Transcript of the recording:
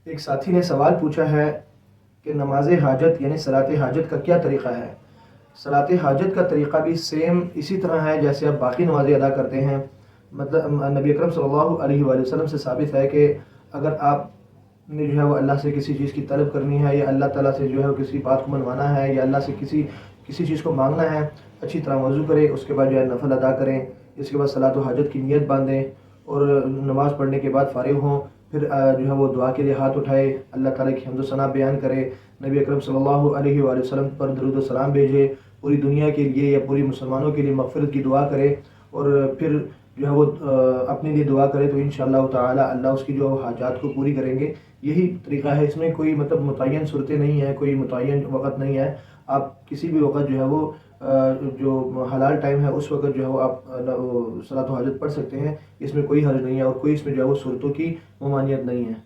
एक साथी ने सवाल पूछा है कि नमाज हाजत यानी सलात हाजत का क्या तरीक़ा है। सलात हाजत का तरीक़ा भी सेम इसी तरह है जैसे आप बाकी नमाज़ें अदा करते हैं। मतलब नबी अकरम सल्लल्लाहु अलैहि वसल्लम से साबित है कि अगर आपने जो है वो अल्लाह से किसी चीज़ की तलब करनी है या अल्लाह ताला से जो है वो किसी बात को मनवाना है या अल्लाह से किसी किसी चीज़ को मांगना है, अच्छी तरह वज़ू करें, उसके बाद जो है नफल अदा करें, इसके बाद सलात हाजत की नीयत बांधें और नमाज़ पढ़ने के बाद फ़ारिग हों, फिर जो है वो दुआ के लिए हाथ उठाए, अल्लाह ताला की हम्द सना बयान करे, नबी अकरम सल्लल्लाहु अलैहि वसल्लम पर दरूद व सलाम भेजे, पूरी दुनिया के लिए या पूरी मुसलमानों के लिए मग़फ़िरत की दुआ करे और फिर जो है वो अपने लिए दुआ करे तो इंशाअल्लाह ताला अल्लाह उसकी जो हाजात को पूरी करेंगे। यही तरीक़ा है, इसमें कोई मतलब मुतय्यन सूरतें नहीं है, कोई मुतय्यन वक़्त नहीं है। आप किसी भी वक़्त जो है वो जो हलाल टाइम है उस वक़्त जो है वो आप सलात हाजत पढ़ सकते हैं। इसमें कोई हर्ज नहीं है और कोई इसमें जो है वो सूरतों की ममानियत नहीं है।